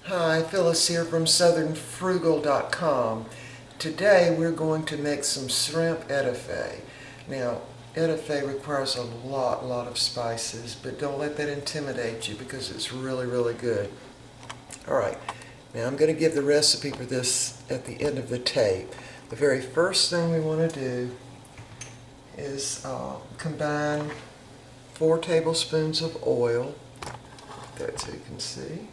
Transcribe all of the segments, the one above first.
Hi, Phyllis here from southernfrugal.com. Today we're going to make some shrimp etouffee. Now, etouffee requires a lot of spices, but don't let that intimidate you because it's really good. Alright, now I'm going to give the recipe for this at the end of the tape. The very first thing we want to do is combine 4 tablespoons of oil, that so you can see,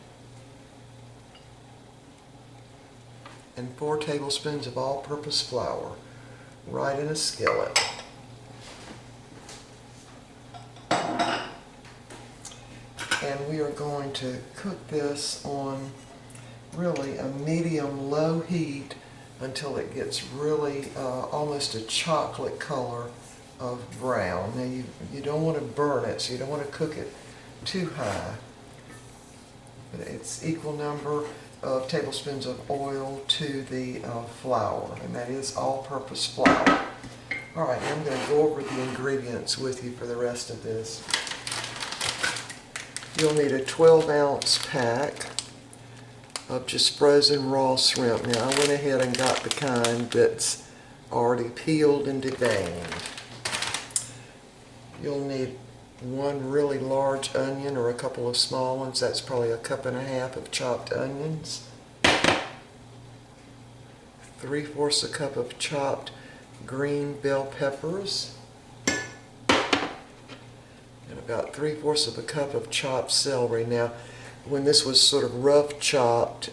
and 4 tablespoons of all-purpose flour right in a skillet. And we are going to cook this on really a medium-low heat until it gets really almost a chocolate color of brown. Now you don't want to burn it, so you don't want to cook it too high. But it's equal number of tablespoons of oil to the flour, and that is all-purpose flour. Alright, I'm going to go over the ingredients with you for the rest of this. You'll need a 12-ounce pack of just frozen raw shrimp. Now I went ahead and got the kind that's already peeled and deveined. You'll need 1 really large onion or a couple of small ones. That's probably 1.5 cups of chopped onions. 3/4 cup of chopped green bell peppers. And about 3/4 cup of chopped celery. Now, when this was sort of rough chopped,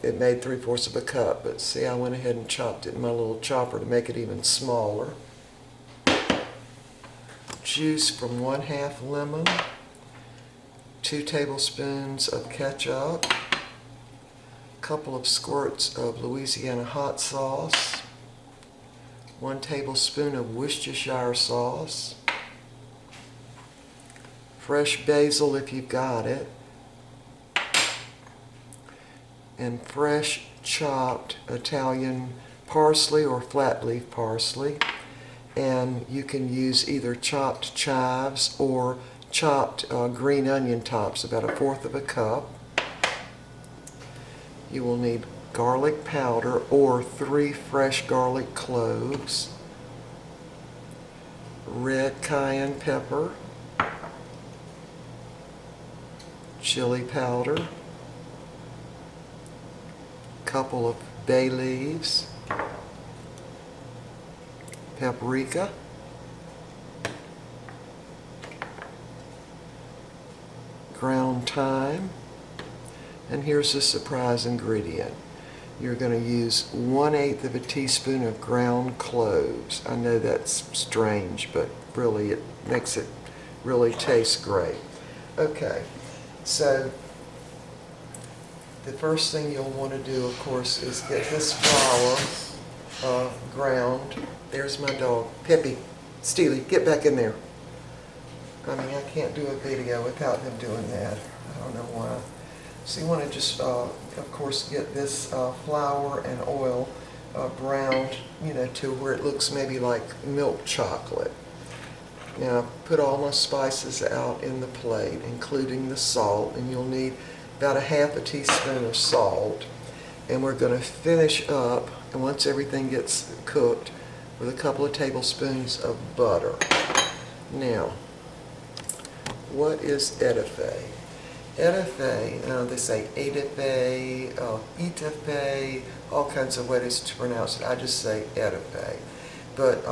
it made 3/4 cup. But see, I went ahead and chopped it in my little chopper to make it even smaller. Juice from 1/2 lemon, 2 tablespoons of ketchup, a couple of squirts of Louisiana Hot Sauce, 1 tablespoon of Worcestershire sauce, fresh basil if you've got it, and fresh chopped Italian parsley or flat leaf parsley. And you can use either chopped chives or chopped green onion tops, about 1/4 cup. You will need garlic powder or 3 fresh garlic cloves, red cayenne pepper, chili powder, couple of bay leaves, paprika, ground thyme, and here's the surprise ingredient. You're going to use 1/8 teaspoon of ground cloves. I know that's strange, but really it makes it really taste great. Okay, so the first thing you'll want to do, of course, is get this flour ground. There's my dog, Peppy. Steely, get back in there. I mean, I can't do a video without him doing that. I don't know why. So you want to just, of course, get this flour and oil browned, to where it looks maybe like milk chocolate. Now, put all my spices out in the plate, including the salt, and you'll need about 1/2 teaspoon of salt. And we're going to finish up, and once everything gets cooked, with a couple of tablespoons of butter. Now, what is etouffee? Etouffee, they say etouffee, etouffee, all kinds of ways to pronounce it. I just say etouffee. But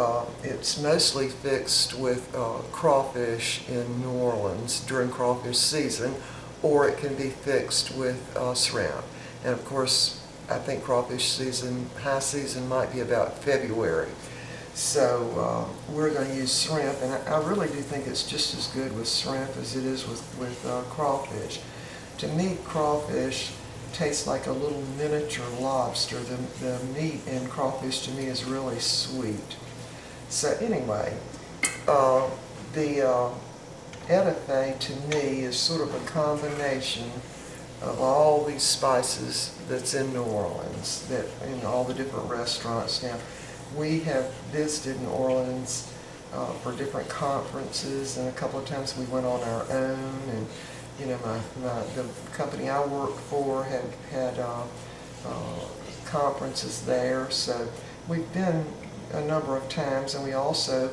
it's mostly fixed with crawfish in New Orleans during crawfish season, or it can be fixed with shrimp. And of course, I think crawfish season, high season, might be about February. So we're going to use shrimp, and I really do think it's just as good with shrimp as it is with crawfish. To me, crawfish tastes like a little miniature lobster. The meat in crawfish to me is really sweet. So anyway, the etouffee to me is sort of a combination of all these spices that's in New Orleans, that in all the different restaurants. Now, we have visited New Orleans for different conferences, and a couple of times we went on our own, and the company I work for had conferences there, so we've been a number of times, and we also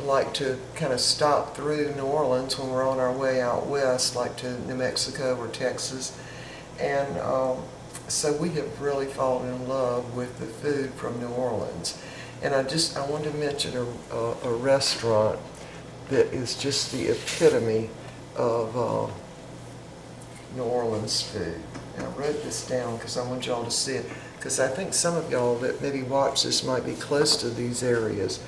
like to kind of stop through New Orleans when we're on our way out west, like to New Mexico or Texas, and so we have really fallen in love with the food from New Orleans. And I wanted to mention a restaurant that is just the epitome of New Orleans food. And I wrote this down because I want y'all to see it, because I think some of y'all that maybe watch this might be close to these areas.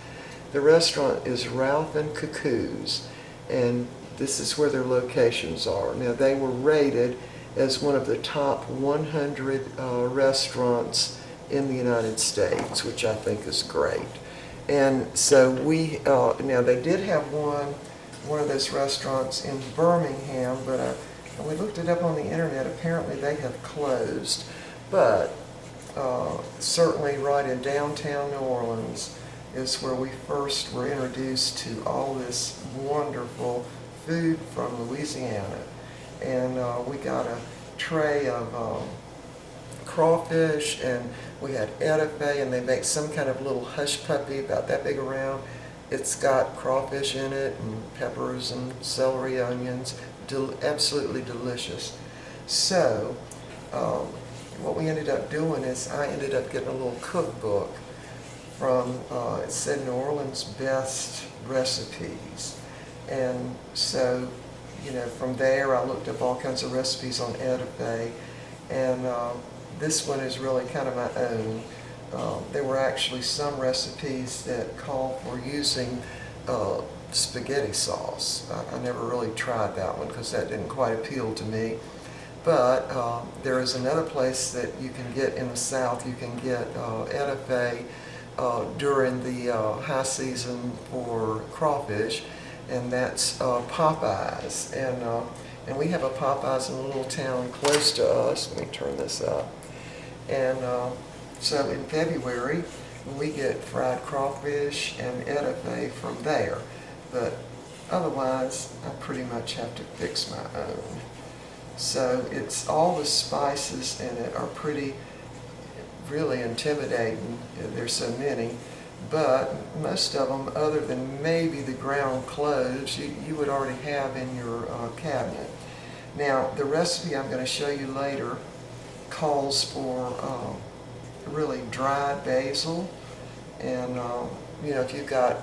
The restaurant is Ralph and Cuckoo's, and this is where their locations are. Now, they were rated as one of the top 100 restaurants in the United States, which I think is great. And so now they did have one of those restaurants in Birmingham, but we looked it up on the internet. Apparently they have closed, but certainly right in downtown New Orleans is where we first were introduced to all this wonderful food from Louisiana. And we got a tray of crawfish, and we had etouffee, and they make some kind of little hush puppy about that big around. It's got crawfish in it, and peppers and celery, onions, absolutely delicious. So what we ended up doing is I ended up getting a little cookbook from, it said New Orleans best recipes. And so, from there I looked up all kinds of recipes on etouffee, and this one is really kind of my own. There were actually some recipes that call for using spaghetti sauce. I never really tried that one because that didn't quite appeal to me. But there is another place that you can get in the South. You can get etouffee during the high season for crawfish, and that's Popeyes. And we have a Popeyes in a little town close to us. Let me turn this up. And so in February, we get fried crawfish and etouffee from there. But otherwise, I pretty much have to fix my own. So it's all the spices in it are really intimidating. There's so many. But most of them, other than maybe the ground cloves, you would already have in your cabinet. Now, the recipe I'm going to show you later calls for really dried basil, and if you've got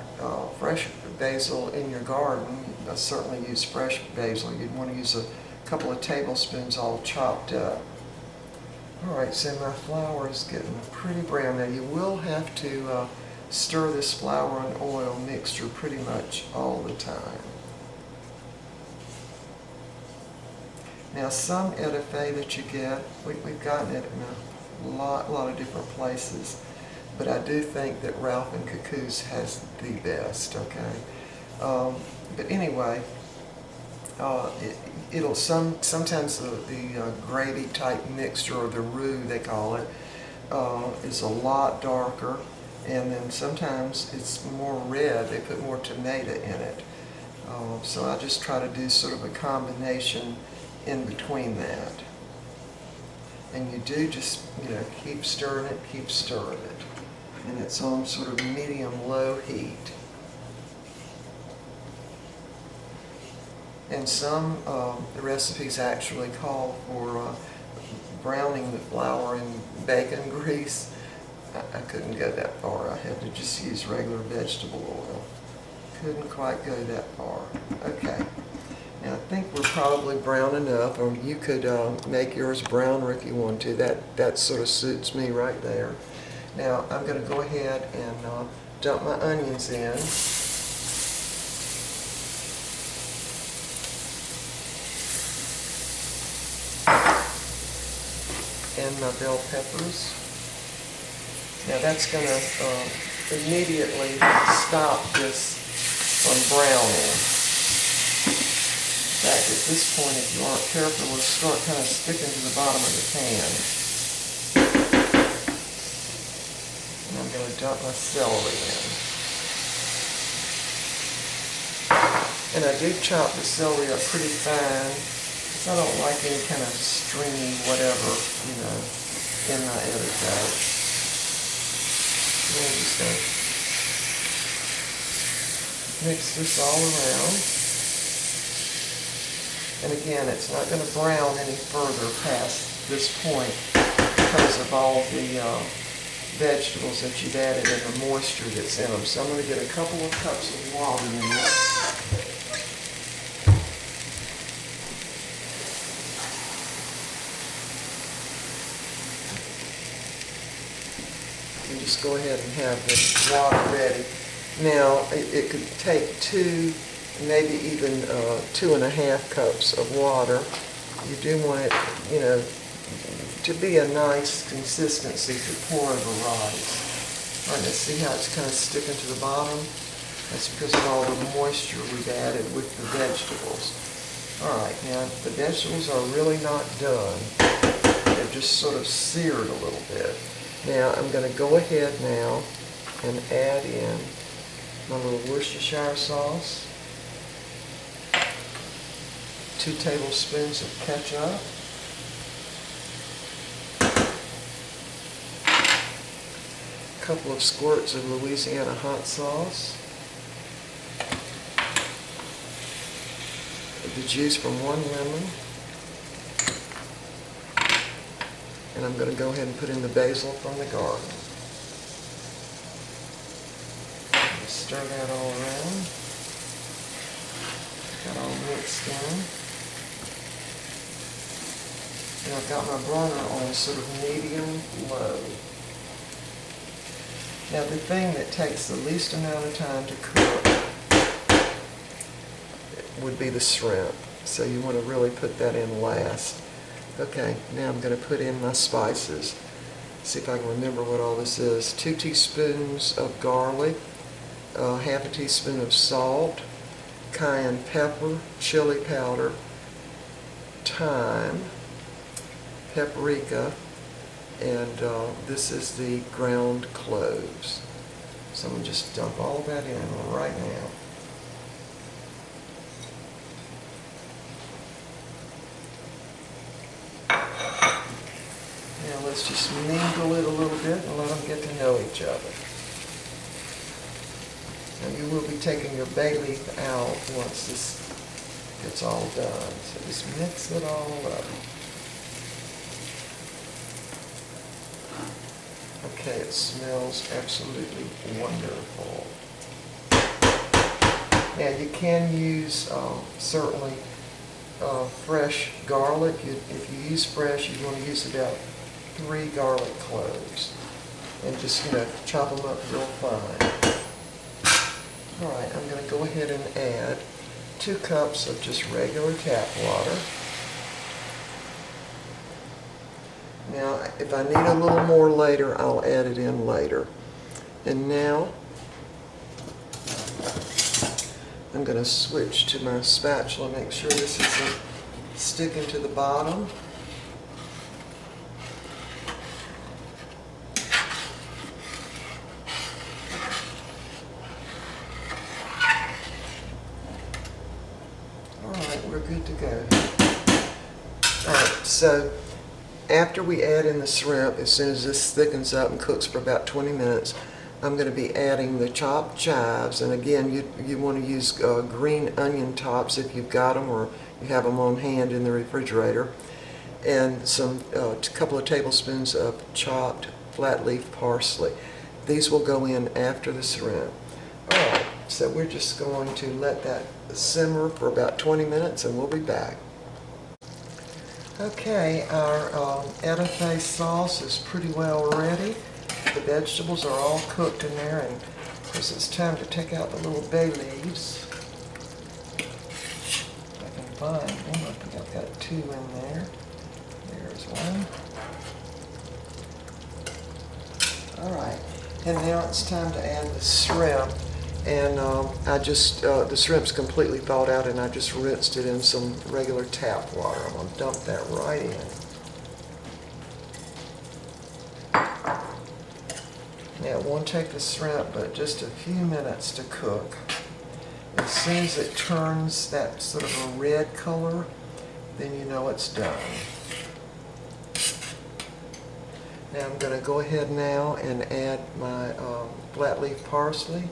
fresh basil in your garden, certainly use fresh basil. You'd want to use a couple of tablespoons all chopped up. Alright, so my flour is getting pretty brown. Now you will have to stir this flour and oil mixture pretty much all the time. Now some etouffee that you get, we've gotten it in a lot of different places, but I do think that Ralph and Cuckoo's has the best, okay? But anyway, sometimes the gravy type mixture, or the roux they call it, is a lot darker, and then sometimes it's more red. They put more tomato in it. So I just try to do sort of a combination in between that. And you do just, keep stirring it, and it's on sort of medium-low heat. And some recipes actually call for browning the flour in bacon grease. I couldn't go that far. I had to just use regular vegetable oil. Couldn't quite go that far. Okay. Now I think we're probably brown enough, or you could make yours browner if you want to. That sort of suits me right there. Now I'm going to go ahead and dump my onions in. And my bell peppers. Now that's going to immediately stop this from browning. In fact, at this point, if you aren't careful, it'll start kind of sticking to the bottom of the pan. And I'm going to dump my celery in. And I do chop the celery up pretty fine, because I don't like any kind of stringy whatever, in my other dough. We're just going to mix this all around. And again, it's not going to brown any further past this point because of all the vegetables that you've added and the moisture that's in them. So I'm going to get a couple of cups of water in this. And just go ahead and have the water ready. Now, it could take 2, maybe even 2.5 cups of water. You do want it, to be a nice consistency to pour over rice. All right, let's see how it's kind of sticking to the bottom. That's because of all the moisture we've added with the vegetables. All right, now the vegetables are really not done. They're just sort of seared a little bit. Now I'm going to go ahead now and add in my little Worcestershire sauce, 2 tablespoons of ketchup, a couple of squirts of Louisiana Hot Sauce, the juice from 1 lemon, and I'm going to go ahead and put in the basil from the garden. Stir that all around. Got all mixed in. And I've got my burner on sort of medium low. Now the thing that takes the least amount of time to cook would be the shrimp. So you want to really put that in last. Okay, now I'm going to put in my spices. See if I can remember what all this is. 2 teaspoons of garlic, half a teaspoon of salt, cayenne pepper, chili powder, thyme, paprika, and this is the ground cloves. So I'm going to just dump all that in right now. Now let's just mingle it a little bit and let them get to know each other. Now you will be taking your bay leaf out once this gets all done. So just mix it all up. Okay, it smells absolutely wonderful. Now you can use certainly fresh garlic. If you use fresh, you want to use about 3 garlic cloves, and just chop them up real fine. All right, I'm going to go ahead and add 2 cups of just regular tap water. Now, if I need a little more later, I'll add it in later. And now, I'm going to switch to my spatula, make sure this isn't sticking to the bottom. All right, we're good to go. All right, so after we add in the shrimp, as soon as this thickens up and cooks for about 20 minutes, I'm going to be adding the chopped chives. And again, you want to use green onion tops if you've got them, or you have them on hand in the refrigerator. And a couple of tablespoons of chopped flat leaf parsley. These will go in after the shrimp. All right, so we're just going to let that simmer for about 20 minutes and we'll be back. Okay, our etouffee sauce is pretty well ready. The vegetables are all cooked in there, and of course it's time to take out the little bay leaves. If I can find them, I think I've got 2 in there. There's one. All right, and now it's time to add the shrimp. And the shrimp's completely thawed out, and I just rinsed it in some regular tap water. I'm going to dump that right in. Now, it won't take the shrimp but just a few minutes to cook. As soon as it turns that sort of a red color, then you know it's done. Now I'm going to go ahead now and add my flat leaf parsley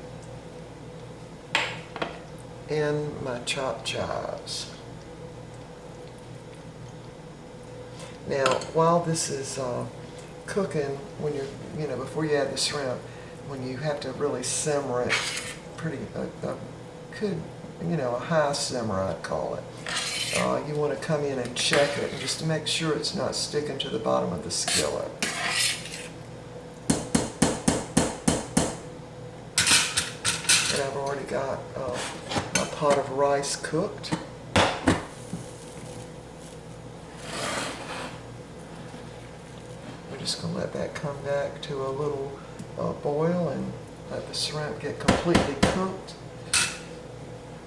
and my chopped chives. Now, while this is cooking, when you're, before you add the shrimp, when you have to really simmer it, pretty good, a high simmer I'd call it. You want to come in and check it just to make sure it's not sticking to the bottom of the skillet. And I've already got my pot of rice cooked. We're just going to let that come back to a little boil and let the shrimp get completely cooked.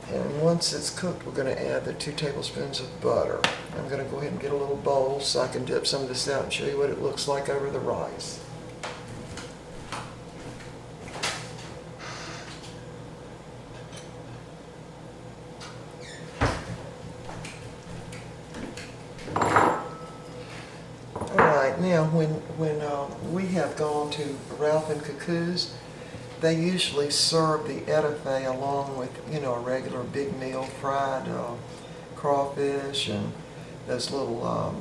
And once it's cooked, we're going to add the 2 tablespoons of butter. I'm going to go ahead and get a little bowl so I can dip some of this out and show you what it looks like over the rice. Alright, now when we have gone to Ralph and Cuckoo's, they usually serve the etouffee along with, a regular big meal, fried crawfish and those little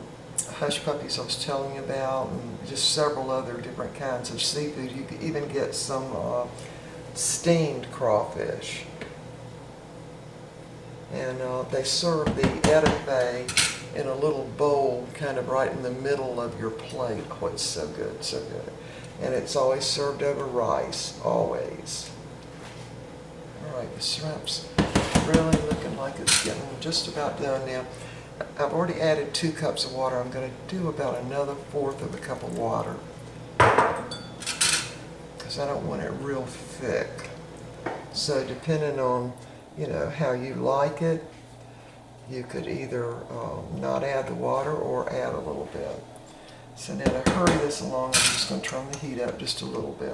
hush puppies I was telling you about, and just several other different kinds of seafood. You could even get some steamed crawfish. And they serve the etouffee in a little bowl kind of right in the middle of your plate. Oh, it's so good, so good. And it's always served over rice, always. All right, the shrimp's really looking like it's getting just about done now. I've already added 2 cups of water. I'm going to do about another 1/4 of a cup of water because I don't want it real thick. So depending on, how you like it, you could either not add the water or add a little bit. So now to hurry this along, I'm just going to turn the heat up just a little bit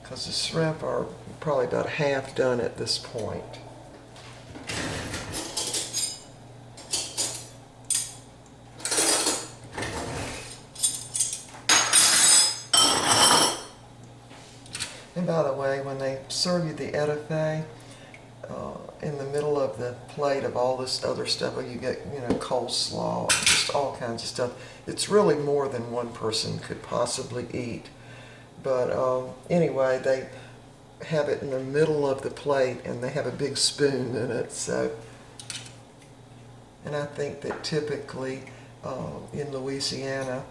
because the shrimp are probably about half done at this point. And by the way, when they serve you the etouffee, in the middle of the plate of all this other stuff, you get, coleslaw, just all kinds of stuff. It's really more than one person could possibly eat. But anyway, they have it in the middle of the plate and they have a big spoon in it. So, and I think that typically in Louisiana,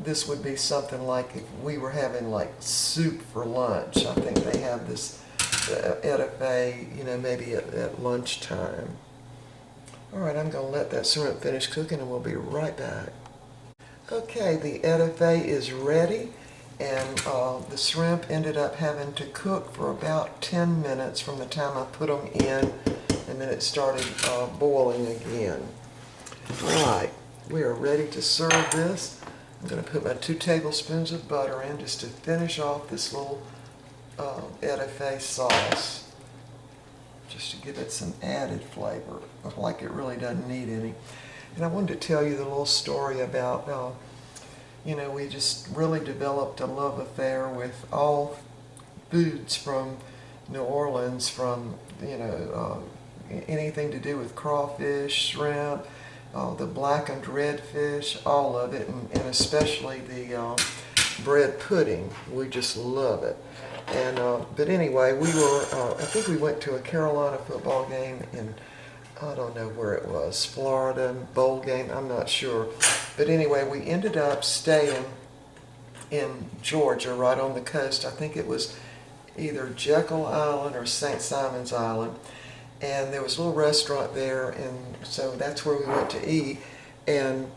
this would be something like if we were having like soup for lunch. I think they have this etouffee, maybe at lunchtime. All right, I'm going to let that shrimp finish cooking and we'll be right back. Okay, the etouffee is ready, and the shrimp ended up having to cook for about 10 minutes from the time I put them in, and then it started boiling again. All right, we are ready to serve this. I'm going to put my 2 tablespoons of butter in just to finish off this little etouffee sauce, just to give it some added flavor, like it really doesn't need any. And I wanted to tell you the little story about, we just really developed a love affair with all foods from New Orleans, from, anything to do with crawfish, shrimp, the blackened redfish, all of it, and especially the bread pudding. We just love it. And but anyway, we were, I think we went to a Carolina football game in, I don't know where it was, Florida, bowl game, I'm not sure. But anyway, we ended up staying in Georgia, right on the coast. I think it was either Jekyll Island or St. Simon's Island. And there was a little restaurant there, and so that's where we went to eat. And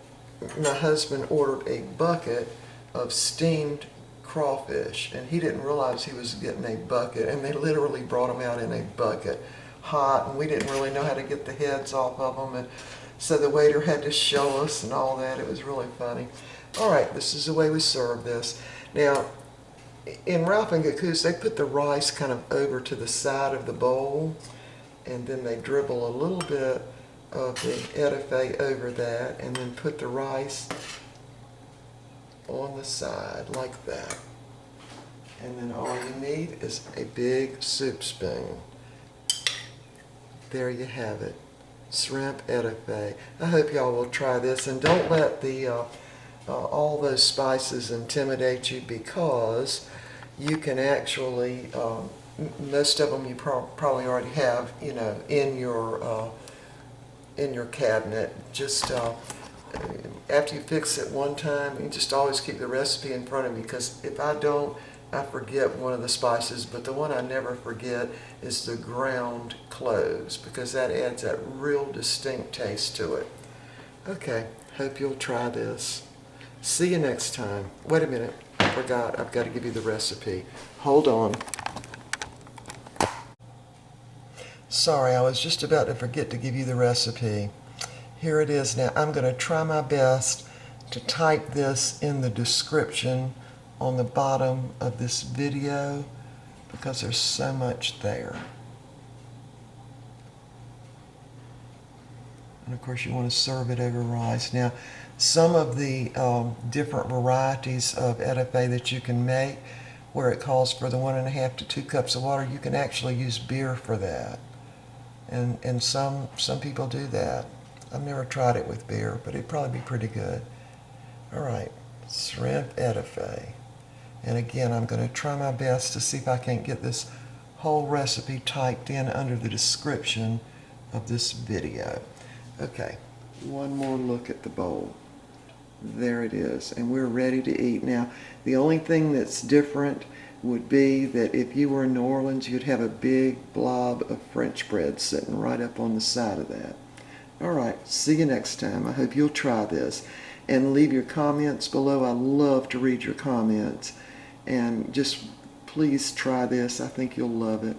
my husband ordered a bucket of steamed crawfish, and he didn't realize he was getting a bucket, and they literally brought them out in a bucket, hot, and we didn't really know how to get the heads off of them, and so the waiter had to show us and all that. It was really funny. All right, this is the way we serve this. Now, in Ralph and Cuckoo's, they put the rice kind of over to the side of the bowl, and then they dribble a little bit of the etouffee over that, and then put the rice on the side like that. And then all you need is a big soup spoon. There you have it, shrimp etouffee. I hope y'all will try this, and don't let the all those spices intimidate you, because you can actually, most of them you probably already have, you know, in your cabinet. Just after you fix it one time, you just always keep the recipe in front of you, because if I don't, I forget one of the spices. But the one I never forget is the ground cloves, because that adds that real distinct taste to it. Okay, hope you'll try this. See you next time. Wait a minute, I forgot. I've got to give you the recipe. Hold on. Sorry, I was just about to forget to give you the recipe. Here it is now. I'm going to try my best to type this in the description on the bottom of this video, because there's so much there. And of course you want to serve it over rice. Now, some of the different varieties of etouffee that you can make, where it calls for the 1.5 to 2 cups of water, you can actually use beer for that. And some people do that. I've never tried it with beer, but it'd probably be pretty good. All right, shrimp etouffee. And again, I'm going to try my best to see if I can't get this whole recipe typed in under the description of this video. Okay, one more look at the bowl. There it is, and we're ready to eat. Now, the only thing that's different would be that if you were in New Orleans, you'd have a big blob of French bread sitting right up on the side of that. All right, see you next time. I hope you'll try this, and leave your comments below. I love to read your comments, and just please try this. I think you'll love it.